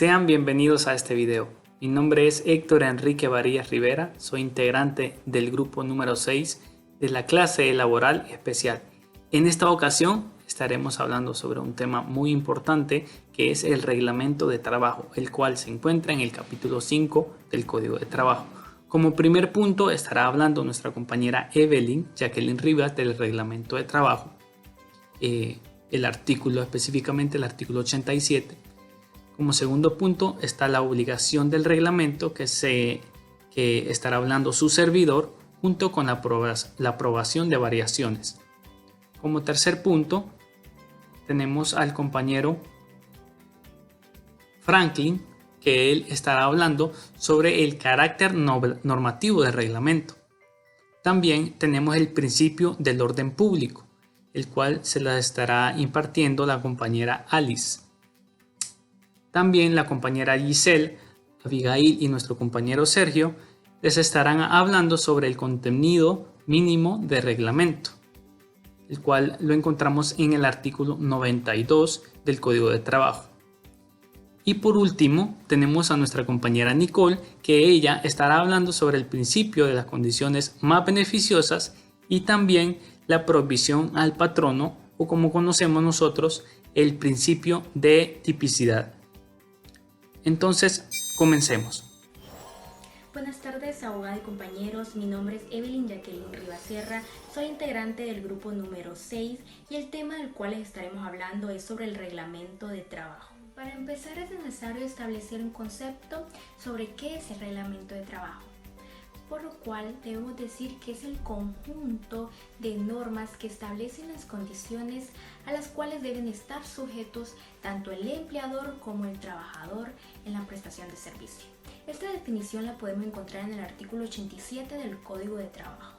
Sean bienvenidos a este video. Mi nombre es Héctor Enrique Varías Rivera, soy integrante del grupo número 6 de la clase laboral especial. En esta ocasión estaremos hablando sobre un tema muy importante que es el reglamento de trabajo, el cual se encuentra en el capítulo 5 del Código de Trabajo. Como primer punto estará hablando nuestra compañera Jacqueline Rivas del reglamento de trabajo. El artículo, específicamente el artículo 87. Como segundo punto está la obligación del reglamento que estará hablando su servidor junto con la aprobación de variaciones. Como tercer punto tenemos al compañero Franklin, que él estará hablando sobre el carácter normativo del reglamento. También tenemos el principio del orden público, el cual se la estará impartiendo la compañera Alice. También la compañera Giselle, Abigail y nuestro compañero Sergio les estarán hablando sobre el contenido mínimo de reglamento, el cual lo encontramos en el artículo 92 del Código de Trabajo. Y por último tenemos a nuestra compañera Nicole, que ella estará hablando sobre el principio de las condiciones más beneficiosas y también la provisión al patrono, o como conocemos nosotros, el principio de tipicidad. Entonces, comencemos. Buenas tardes, abogada y compañeros. Mi nombre es Jacqueline Rivas Serra. Soy integrante del grupo número 6 y el tema del cual estaremos hablando es sobre el reglamento de trabajo. Para empezar es necesario establecer un concepto sobre qué es el reglamento de trabajo, por lo cual debemos decir que es el conjunto de normas que establecen las condiciones a las cuales deben estar sujetos tanto el empleador como el trabajador en la prestación de servicio. Esta definición la podemos encontrar en el artículo 87 del Código de Trabajo.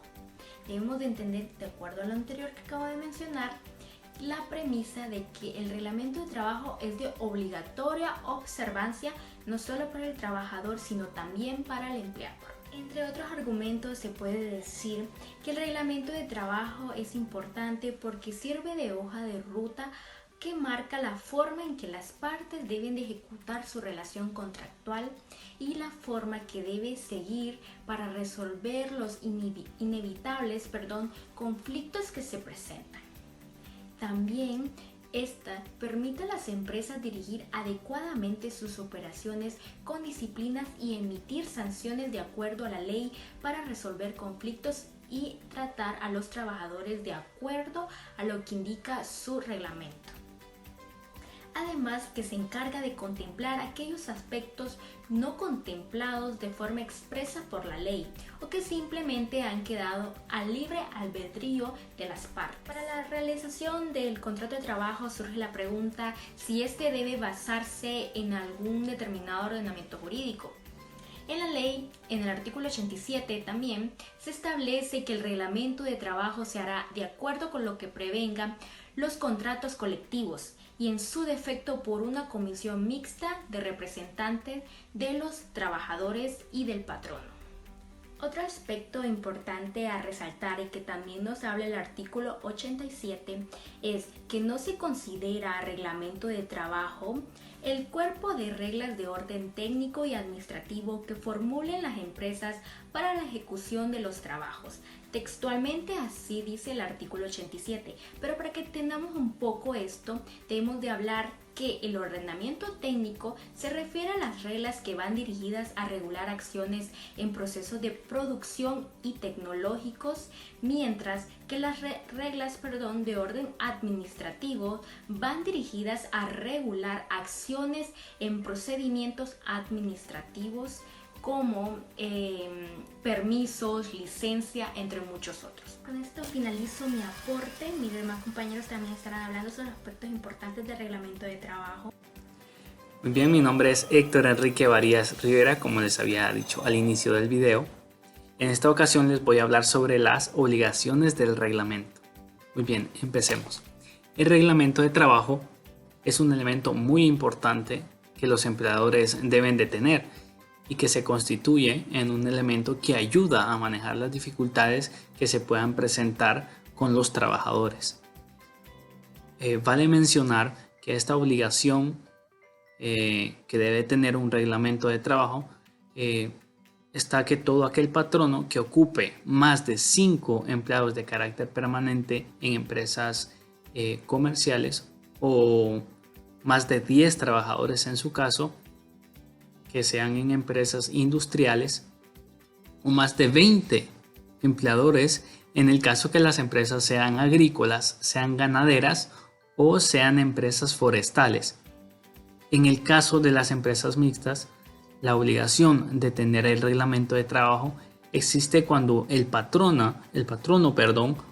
Debemos de entender, de acuerdo a lo anterior que acabo de mencionar, la premisa de que el reglamento de trabajo es de obligatoria observancia no solo para el trabajador sino también para el empleador. Entre otros argumentos se puede decir que el reglamento de trabajo es importante porque sirve de hoja de ruta que marca la forma en que las partes deben de ejecutar su relación contractual y la forma que debe seguir para resolver los inevitables conflictos que se presentan. También esta permite a las empresas dirigir adecuadamente sus operaciones con disciplinas y emitir sanciones de acuerdo a la ley para resolver conflictos y tratar a los trabajadores de acuerdo a lo que indica su reglamento. Además que se encarga de contemplar aquellos aspectos no contemplados de forma expresa por la ley o que simplemente han quedado al libre albedrío de las partes. Para la realización del contrato de trabajo surge la pregunta si este debe basarse en algún determinado ordenamiento jurídico. En la ley, en el artículo 87 también, se establece que el reglamento de trabajo se hará de acuerdo con lo que prevengan los contratos colectivos y en su defecto por una comisión mixta de representantes de los trabajadores y del patrono. Otro aspecto importante a resaltar y que también nos habla el artículo 87 es que no se considera reglamento de trabajo el cuerpo de reglas de orden técnico y administrativo que formulen las empresas para la ejecución de los trabajos. Textualmente así dice el artículo 87, pero para que entendamos un poco esto, debemos de hablar que el ordenamiento técnico se refiere a las reglas que van dirigidas a regular acciones en procesos de producción y tecnológicos, mientras que las reglas de orden administrativo van dirigidas a regular acciones en procedimientos administrativos como permisos, licencia, entre muchos otros. Con esto finalizo mi aporte. Mis demás compañeros también estarán hablando sobre aspectos importantes del reglamento de trabajo. Muy bien, mi nombre es Héctor Enrique Varías Rivera, como les había dicho al inicio del video. En esta ocasión les voy a hablar sobre las obligaciones del reglamento. Muy bien, empecemos. El reglamento de trabajo es un elemento muy importante que los empleadores deben de tener y que se constituye en un elemento que ayuda a manejar las dificultades que se puedan presentar con los trabajadores. Vale mencionar que esta obligación que debe tener un reglamento de trabajo, está que todo aquel patrono que ocupe más de 5 empleados de carácter permanente en empresas comerciales o más de 10 trabajadores en su caso, que sean en empresas industriales, o más de 20 empleadores en el caso que las empresas sean agrícolas, sean ganaderas o sean empresas forestales. En el caso de las empresas mixtas, la obligación de tener el reglamento de trabajo existe cuando el patrono,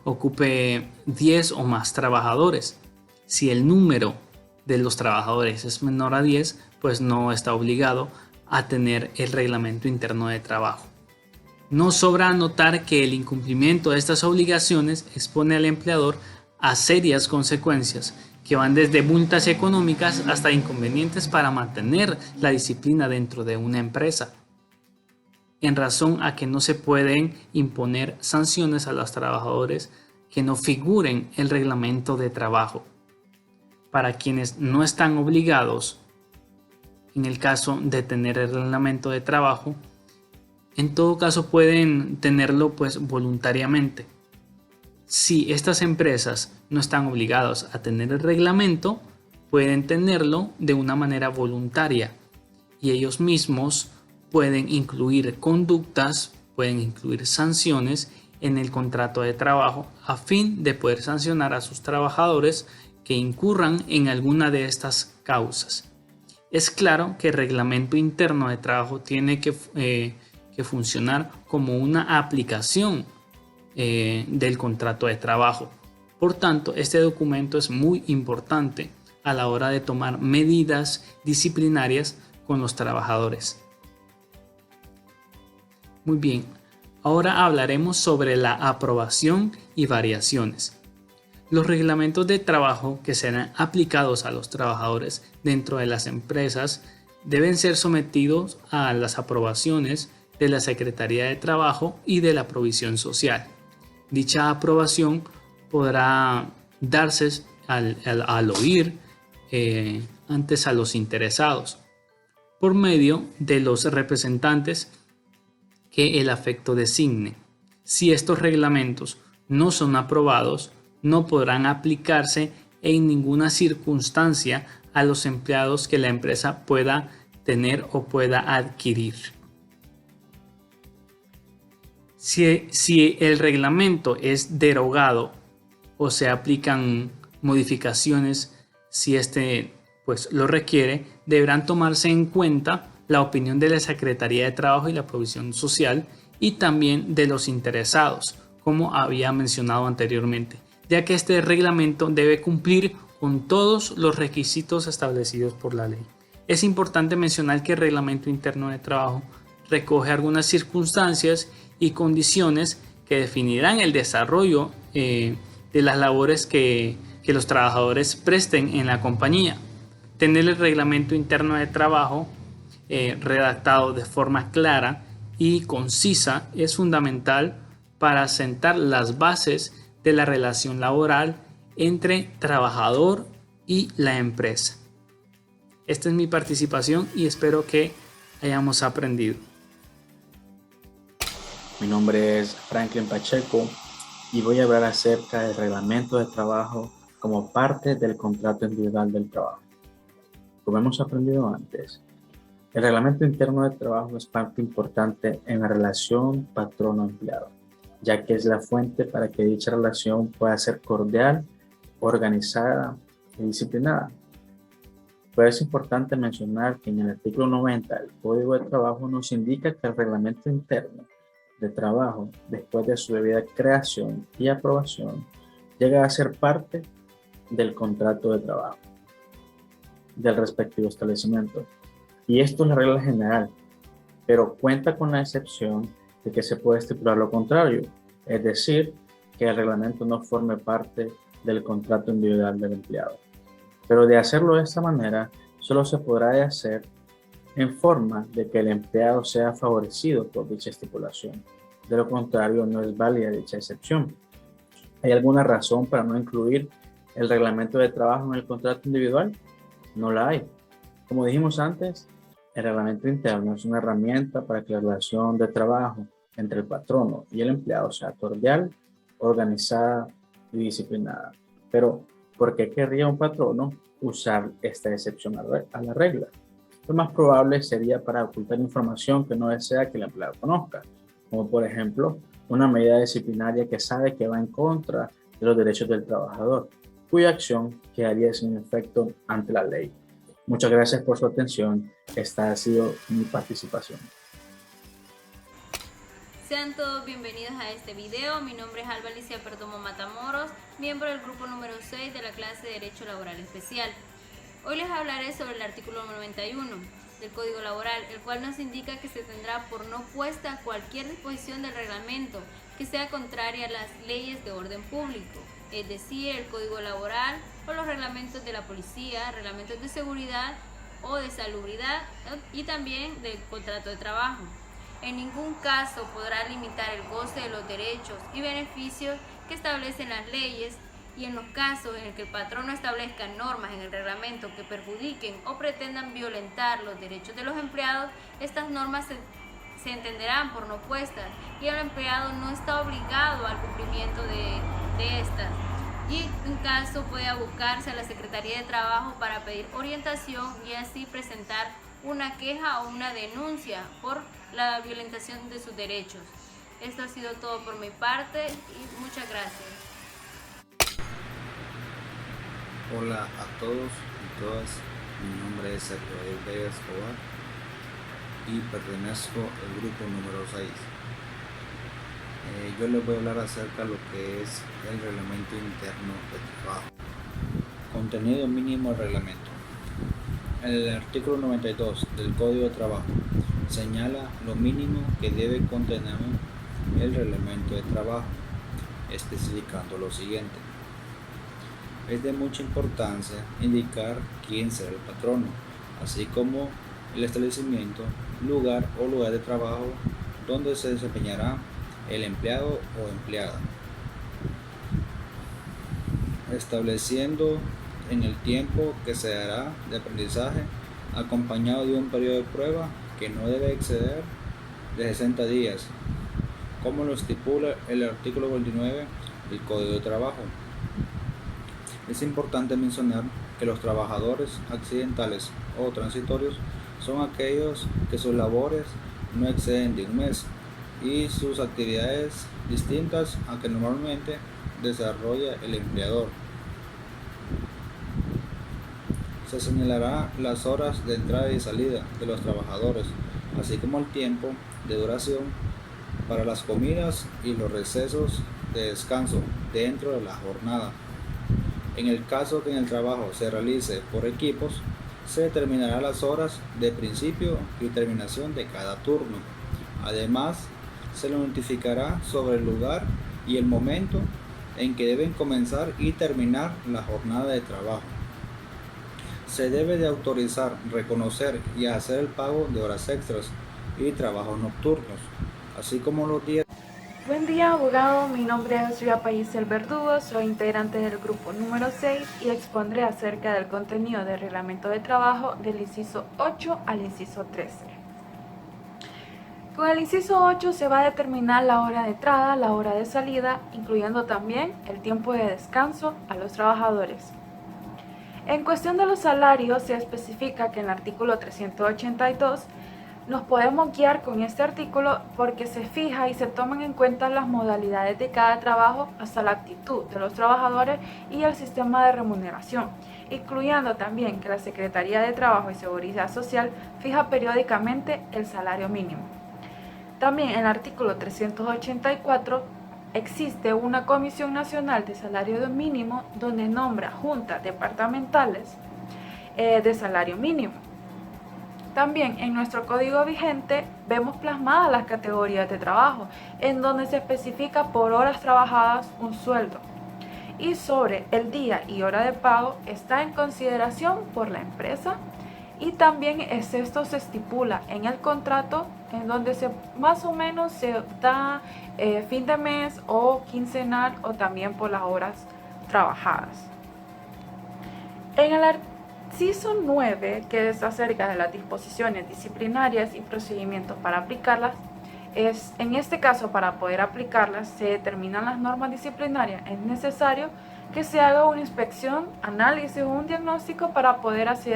ocupe 10 o más trabajadores. Si el número de los trabajadores es menor a 10, pues no está obligado a tener el reglamento interno de trabajo. No sobra notar que el incumplimiento de estas obligaciones expone al empleador a serias consecuencias que van desde multas económicas hasta inconvenientes para mantener la disciplina dentro de una empresa, en razón a que no se pueden imponer sanciones a los trabajadores que no figuren en el reglamento de trabajo. Para quienes no están obligados, en el caso de tener el reglamento de trabajo, en todo caso pueden tenerlo voluntariamente. Si estas empresas no están obligadas a tener el reglamento, pueden tenerlo de una manera voluntaria y ellos mismos pueden incluir conductas, pueden incluir sanciones en el contrato de trabajo a fin de poder sancionar a sus trabajadores que incurran en alguna de estas causas. Es claro que el reglamento interno de trabajo tiene que funcionar como una aplicación del contrato de trabajo. Por tanto, este documento es muy importante a la hora de tomar medidas disciplinarias con los trabajadores. Muy bien, ahora hablaremos sobre la aprobación y variaciones. Los reglamentos de trabajo que serán aplicados a los trabajadores dentro de las empresas deben ser sometidos a las aprobaciones de la Secretaría de Trabajo y de la Provisión Social. Dicha aprobación podrá darse al oír antes a los interesados por medio de los representantes que el afecto designe. Si estos reglamentos no son aprobados, no podrán aplicarse en ninguna circunstancia a los empleados que la empresa pueda tener o pueda adquirir. Si el reglamento es derogado o se aplican modificaciones, si este lo requiere, deberán tomarse en cuenta la opinión de la Secretaría de Trabajo y la Provisión Social y también de los interesados, como había mencionado anteriormente, ya que este reglamento debe cumplir con todos los requisitos establecidos por la ley. Es importante mencionar que el reglamento interno de trabajo recoge algunas circunstancias y condiciones que definirán el desarrollo de las labores que los trabajadores presten en la compañía. Tener el reglamento interno de trabajo redactado de forma clara y concisa es fundamental para sentar las bases de la relación laboral entre trabajador y la empresa. Esta es mi participación y espero que hayamos aprendido. Mi nombre es Franklin Pacheco y voy a hablar acerca del reglamento de trabajo como parte del contrato individual del trabajo. Como hemos aprendido antes, el reglamento interno de trabajo es parte importante en la relación patrono-empleado, ya que es la fuente para que dicha relación pueda ser cordial, organizada y disciplinada. Pues es importante mencionar que en el artículo 90 del Código de Trabajo nos indica que el reglamento interno de trabajo, después de su debida creación y aprobación, llega a ser parte del contrato de trabajo del respectivo establecimiento. Y esto es la regla general, pero cuenta con la excepción de que se puede estipular lo contrario, es decir, que el reglamento no forme parte del contrato individual del empleado. Pero de hacerlo de esta manera, solo se podrá hacer en forma de que el empleado sea favorecido por dicha estipulación. De lo contrario, no es válida dicha excepción. ¿Hay alguna razón para no incluir el reglamento de trabajo en el contrato individual? No la hay. Como dijimos antes, el reglamento interno es una herramienta para que la relación de trabajo entre el patrono y el empleado sea cordial, organizada y disciplinada. Pero, ¿por qué querría un patrono usar esta excepción a la regla? Lo más probable sería para ocultar información que no desea que el empleado conozca, como por ejemplo una medida disciplinaria que sabe que va en contra de los derechos del trabajador, cuya acción quedaría sin efecto ante la ley. Muchas gracias por su atención. Esta ha sido mi participación. Sean todos bienvenidos a este video. Mi nombre es Alba Alicia Perdomo Matamoros, miembro del grupo número 6 de la clase de Derecho Laboral Especial. Hoy les hablaré sobre el artículo 91 del Código Laboral, el cual nos indica que se tendrá por no puesta cualquier disposición del reglamento que sea contraria a las leyes de orden público, es decir, el Código Laboral o los reglamentos de la policía, reglamentos de seguridad o de salubridad y también del contrato de trabajo. En ningún caso podrá limitar el goce de los derechos y beneficios que establecen las leyes, y en los casos en el que el patrono establezca normas en el reglamento que perjudiquen o pretendan violentar los derechos de los empleados, estas normas se entenderán por no puestas y el empleado no está obligado al cumplimiento de estas. Y en caso puede buscarse a la Secretaría de Trabajo para pedir orientación y así presentar una queja o una denuncia por la violentación de sus derechos. Esto ha sido todo por mi parte y muchas gracias. Hola a todos y todas, mi nombre es Sergio Vega Escobar y pertenezco al grupo número 6. Yo les voy a hablar acerca de lo que es el reglamento interno de trabajo. Contenido mínimo del reglamento. El artículo 92 del Código de Trabajo señala lo mínimo que debe contener el reglamento de trabajo, especificando lo siguiente. Es de mucha importancia indicar quién será el patrono, así como el establecimiento, lugar o lugar de trabajo donde se desempeñará el empleado o empleada, estableciendo en el tiempo que se dará de aprendizaje acompañado de un periodo de prueba que no debe exceder de 60 días, como lo estipula el artículo 29 del Código de Trabajo. Es importante mencionar que los trabajadores accidentales o transitorios son aquellos que sus labores no exceden de un mes y sus actividades distintas a que normalmente desarrolla el empleador. Se señalará las horas de entrada y salida de los trabajadores, así como el tiempo de duración para las comidas y los recesos de descanso dentro de la jornada. En el caso que en el trabajo se realice por equipos, se determinará las horas de principio y terminación de cada turno. Además, se le notificará sobre el lugar y el momento en que deben comenzar y terminar la jornada de trabajo. Se debe de autorizar, reconocer y hacer el pago de horas extras y trabajos nocturnos, así como los días. Buen día, abogado. Mi nombre es Ria El Verdugo, soy integrante del grupo número 6 y expondré acerca del contenido del reglamento de trabajo del inciso 8 al inciso 13. Con el inciso 8 se va a determinar la hora de entrada, la hora de salida, incluyendo también el tiempo de descanso a los trabajadores. En cuestión de los salarios, se especifica que en el artículo 382 nos podemos guiar con este artículo porque se fija y se toman en cuenta las modalidades de cada trabajo hasta la actitud de los trabajadores y el sistema de remuneración, incluyendo también que la Secretaría de Trabajo y Seguridad Social fija periódicamente el salario mínimo. También en el artículo 384 existe una Comisión Nacional de Salario Mínimo donde nombra juntas departamentales de salario mínimo. También en nuestro código vigente vemos plasmadas las categorías de trabajo, en donde se especifica por horas trabajadas un sueldo. Y sobre el día y hora de pago está en consideración por la empresa, y también esto se estipula en el contrato, en donde más o menos se da fin de mes o quincenal o también por las horas trabajadas. En el inciso 9, que es acerca de las disposiciones disciplinarias y procedimientos para aplicarlas, en este caso, para poder aplicarlas, se determinan las normas disciplinarias. Es necesario que se haga una inspección, análisis o un diagnóstico para poder así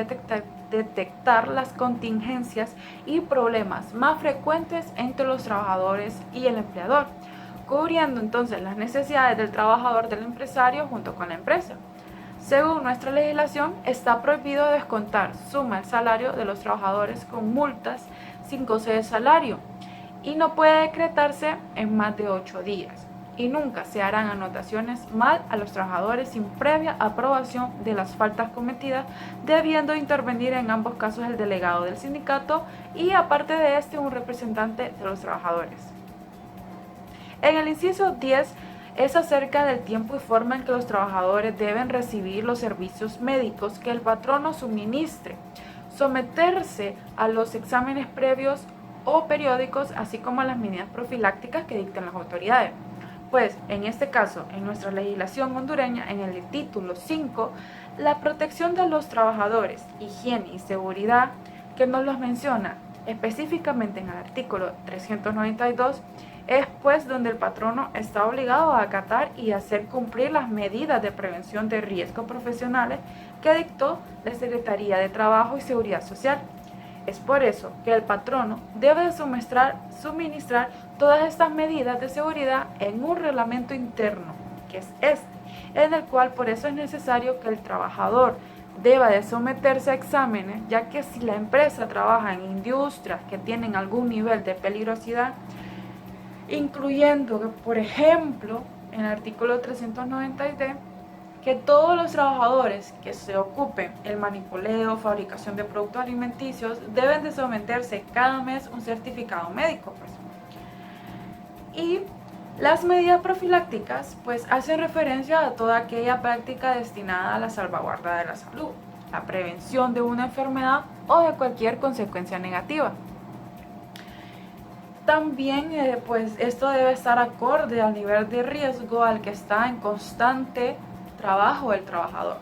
detectar las contingencias y problemas más frecuentes entre los trabajadores y el empleador, cubriendo entonces las necesidades del trabajador, del empresario junto con la empresa. Según nuestra legislación, está prohibido descontar suma del salario de los trabajadores con multas sin goce de salario y no puede decretarse en más de 8 días. Y nunca se harán anotaciones mal a los trabajadores sin previa aprobación de las faltas cometidas, debiendo intervenir en ambos casos el delegado del sindicato y aparte de este un representante de los trabajadores. En el inciso 10 es acerca del tiempo y forma en que los trabajadores deben recibir los servicios médicos que el patrono suministre, someterse a los exámenes previos o periódicos, así como a las medidas profilácticas que dicten las autoridades. Pues, en este caso, en nuestra legislación hondureña, en el título 5, la protección de los trabajadores, higiene y seguridad, que nos los menciona específicamente en el artículo 392, es pues donde el patrono está obligado a acatar y hacer cumplir las medidas de prevención de riesgos profesionales que dictó la Secretaría de Trabajo y Seguridad Social. Es por eso que el patrono debe suministrar todas estas medidas de seguridad en un reglamento interno, que es en el cual por eso es necesario que el trabajador deba de someterse a exámenes, ya que si la empresa trabaja en industrias que tienen algún nivel de peligrosidad, incluyendo, por ejemplo, en el artículo 393, que todos los trabajadores que se ocupen el manipuleo, fabricación de productos alimenticios deben de someterse cada mes un certificado médico. Y las medidas profilácticas pues hacen referencia a toda aquella práctica destinada a la salvaguarda de la salud, la prevención de una enfermedad o de cualquier consecuencia negativa. También pues esto debe estar acorde al nivel de riesgo al que está en constante trabajo el trabajador.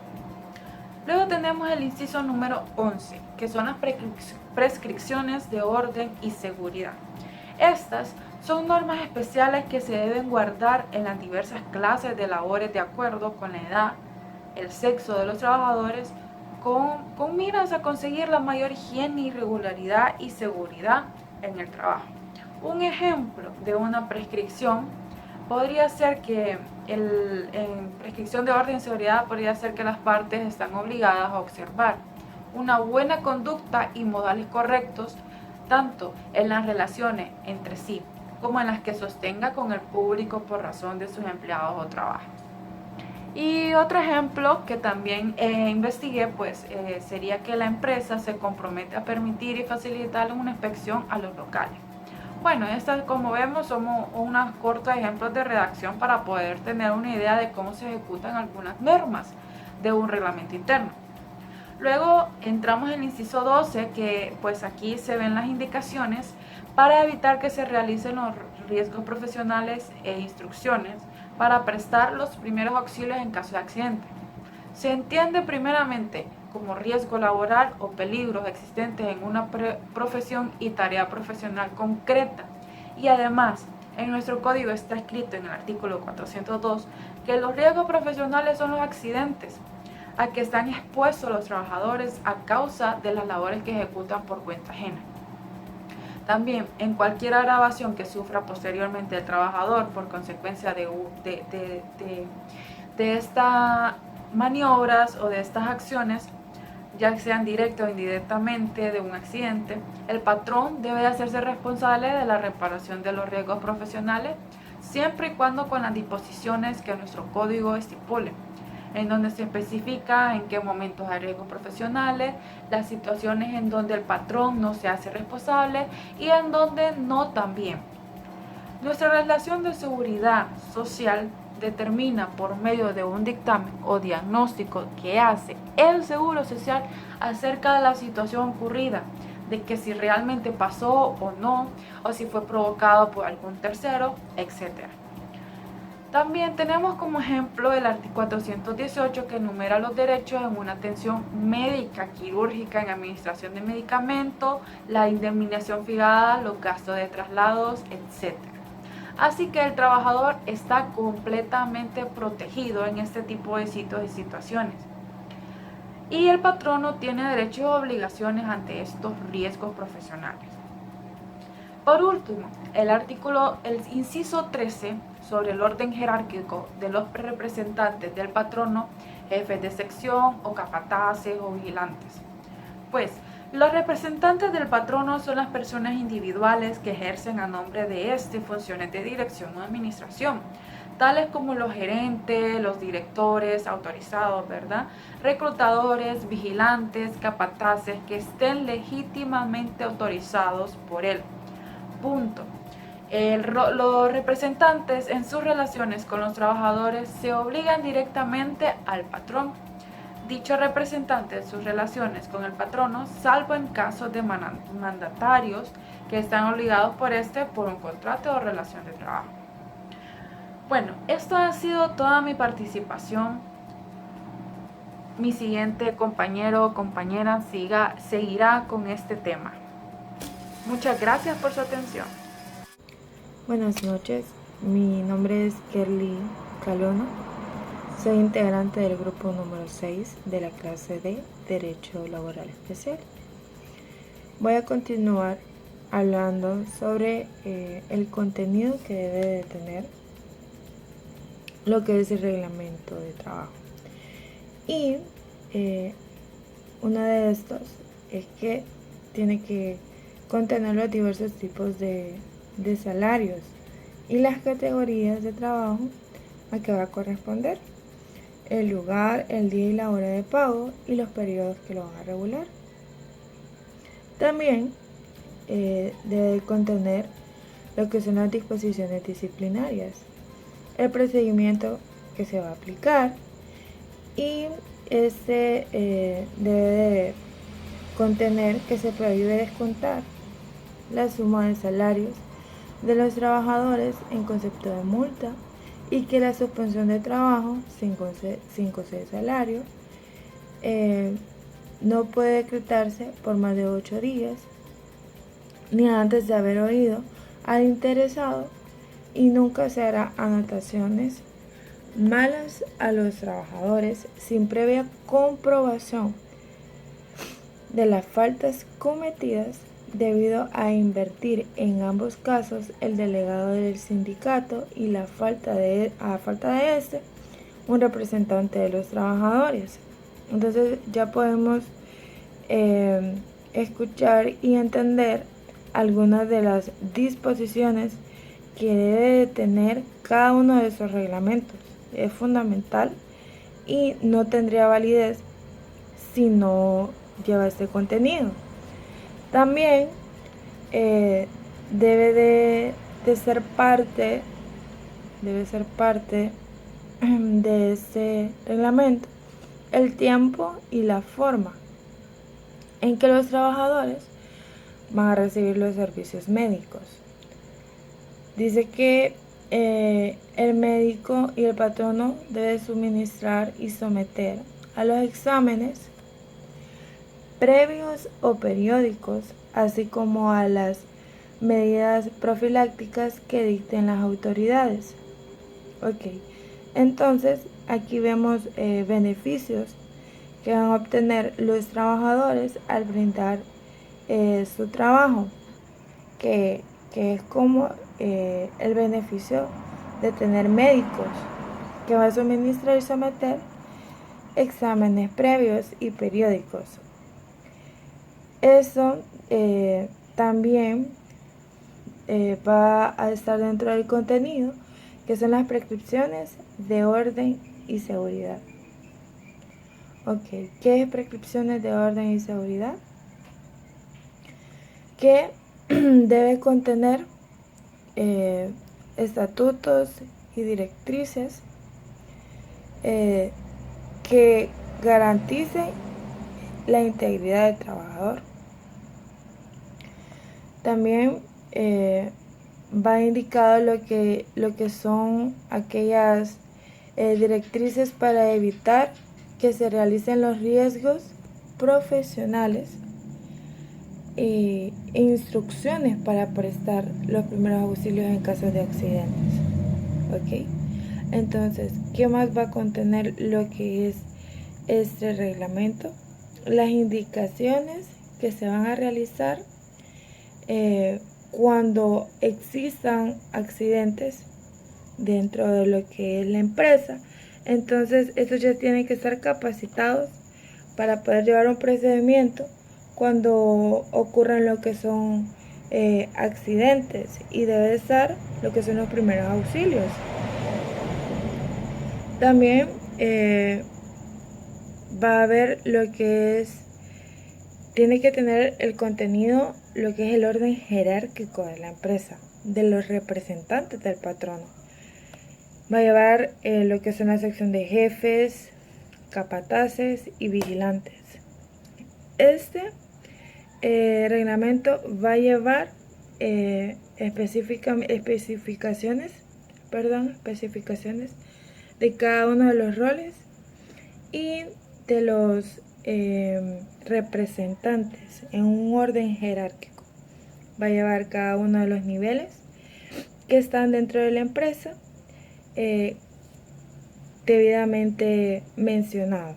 Luego tenemos el inciso número 11, que son las prescripciones de orden y seguridad. Estas son normas especiales que se deben guardar en las diversas clases de labores de acuerdo con la edad, el sexo de los trabajadores, con miras a conseguir la mayor higiene, regularidad y seguridad en el trabajo. Un ejemplo de una prescripción podría ser que en prescripción de orden y seguridad podría ser que las partes están obligadas a observar una buena conducta y modales correctos tanto en las relaciones entre sí como en las que sostenga con el público por razón de sus empleados o trabajo. Y otro ejemplo que también investigué pues sería que la empresa se compromete a permitir y facilitar una inspección a los locales. Bueno, estas como vemos son unos cortos ejemplos de redacción para poder tener una idea de cómo se ejecutan algunas normas de un reglamento interno. Luego entramos en el inciso 12, que pues aquí se ven las indicaciones para evitar que se realicen los riesgos profesionales e instrucciones para prestar los primeros auxilios en caso de accidente. Se entiende primeramente como riesgo laboral o peligros existentes en una profesión y tarea profesional concreta. Y además, en nuestro código está escrito en el artículo 402 que los riesgos profesionales son los accidentes a que están expuestos los trabajadores a causa de las labores que ejecutan por cuenta ajena. También, en cualquier agravación que sufra posteriormente el trabajador por consecuencia de estas maniobras o de estas acciones, ya sean directa o indirectamente de un accidente, el patrón debe hacerse responsable de la reparación de los riesgos profesionales siempre y cuando con las disposiciones que nuestro código estipule, en donde se especifica en qué momentos hay riesgos profesionales, las situaciones en donde el patrón no se hace responsable y en donde no también. Nuestra relación de seguridad social determina por medio de un dictamen o diagnóstico que hace el Seguro Social acerca de la situación ocurrida, de que si realmente pasó o no, o si fue provocado por algún tercero, etc. También tenemos como ejemplo el artículo 418 que enumera los derechos en una atención médica, quirúrgica, en administración de medicamentos, la indemnización fijada, los gastos de traslados, etc. Así que el trabajador está completamente protegido en este tipo de sitios y situaciones. Y el patrono tiene derechos y obligaciones ante estos riesgos profesionales. Por último, el inciso 13 sobre el orden jerárquico de los representantes del patrono, jefes de sección o capataces o vigilantes. Pues, los representantes del patrono son las personas individuales que ejercen a nombre de este funciones de dirección o administración, tales como los gerentes, los directores autorizados, ¿verdad? Reclutadores, vigilantes, capataces que estén legítimamente autorizados por él. Punto. Los representantes en sus relaciones con los trabajadores se obligan directamente al patrón. Dicho representante en sus relaciones con el patrono, salvo en casos de mandatarios que están obligados por este por un contrato o relación de trabajo. Bueno, esto ha sido toda mi participación. Mi siguiente compañero o compañera seguirá con este tema. Muchas gracias por su atención. Buenas noches, mi nombre es Kerly Calono, soy integrante del grupo número 6 de la clase de Derecho Laboral Especial. Voy a continuar hablando sobre el contenido que debe de tener lo que es el reglamento de trabajo. Y uno de estos es que tiene que contener los diversos tipos de salarios y las categorías de trabajo a que va a corresponder, el lugar, el día y la hora de pago y los periodos que lo van a regular. También debe contener lo que son las disposiciones disciplinarias, el procedimiento que se va a aplicar y debe de contener que se prohíbe descontar la suma de salarios de los trabajadores en concepto de multa y que la suspensión de trabajo sin goce de salario no puede decretarse por más de 8 días ni antes de haber oído al interesado y nunca se hará anotaciones malas a los trabajadores sin previa comprobación de las faltas cometidas debido a invertir en ambos casos el delegado del sindicato y a falta de este, un representante de los trabajadores. Entonces ya podemos escuchar y entender algunas de las disposiciones que debe de tener cada uno de esos reglamentos. Es fundamental y no tendría validez si no lleva este contenido. También debe de ser parte de este reglamento el tiempo y la forma en que los trabajadores van a recibir los servicios médicos. Dice que el médico y el patrono deben suministrar y someter a los exámenes previos o periódicos, así como a las medidas profilácticas que dicten las autoridades. Ok, entonces aquí vemos beneficios que van a obtener los trabajadores al brindar su trabajo, que es como el beneficio de tener médicos que va a suministrar y someter exámenes previos y periódicos. Eso también va a estar dentro del contenido, que son las prescripciones de orden y seguridad. Ok, ¿qué es prescripciones de orden y seguridad? Que debe contener estatutos y directrices que garanticen la integridad del trabajador. También va indicado lo que son aquellas directrices para evitar que se realicen los riesgos profesionales e instrucciones para prestar los primeros auxilios en caso de accidentes. ¿Ok? Entonces, ¿qué más va a contener lo que es este reglamento? Las indicaciones que se van a realizar cuando existan accidentes dentro de lo que es la empresa. Entonces, estos ya tienen que estar capacitados para poder llevar un procedimiento cuando ocurran lo que son accidentes, y debe estar lo que son los primeros auxilios. También va a haber lo que es, tiene que tener el contenido, lo que es el orden jerárquico de la empresa, de los representantes del patrono. Va a llevar lo que es una sección de jefes, capataces y vigilantes. Este reglamento va a llevar especificaciones de cada uno de los roles y de los representantes en un orden jerárquico. Va a llevar cada uno de los niveles que están dentro de la empresa debidamente mencionado.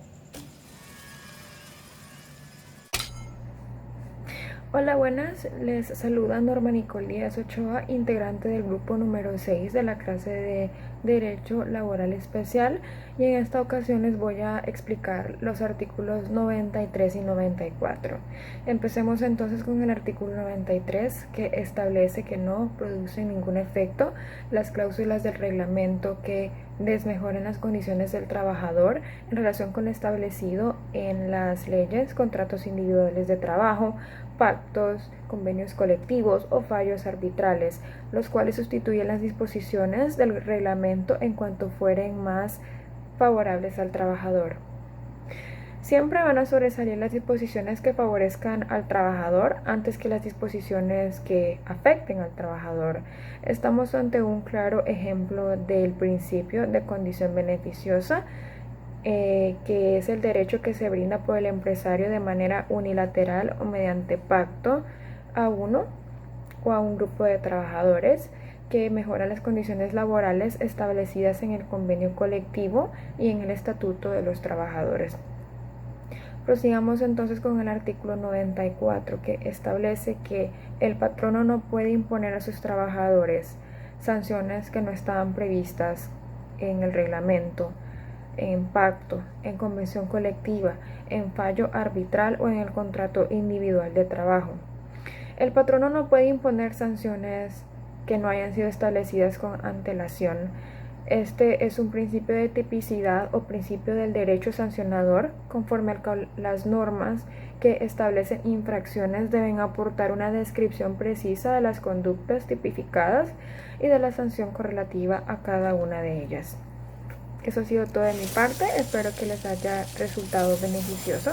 Hola, buenas, les saluda Norma Nicole Díaz Ochoa, integrante del grupo número 6 de la clase de Derecho Laboral Especial, y en esta ocasión les voy a explicar los artículos 93 y 94. Empecemos entonces con el artículo 93, que establece que no producen ningún efecto las cláusulas del reglamento que desmejoren las condiciones del trabajador en relación con lo establecido en las leyes, contratos individuales de trabajo, pactos, convenios colectivos o fallos arbitrales, los cuales sustituyen las disposiciones del reglamento en cuanto fueren más favorables al trabajador. Siempre van a sobresalir las disposiciones que favorezcan al trabajador antes que las disposiciones que afecten al trabajador. Estamos ante un claro ejemplo del principio de condición beneficiosa, que es el derecho que se brinda por el empresario de manera unilateral o mediante pacto a uno o a un grupo de trabajadores que mejora las condiciones laborales establecidas en el convenio colectivo y en el estatuto de los trabajadores. Prosigamos entonces con el artículo 94, que establece que el patrono no puede imponer a sus trabajadores sanciones que no estaban previstas en el reglamento, en pacto, en convención colectiva, en fallo arbitral o en el contrato individual de trabajo. El patrono no puede imponer sanciones que no hayan sido establecidas con antelación. Este es un principio de tipicidad o principio del derecho sancionador, conforme a las normas que establecen infracciones deben aportar una descripción precisa de las conductas tipificadas y de la sanción correlativa a cada una de ellas. Eso ha sido todo de mi parte, espero que les haya resultado beneficioso.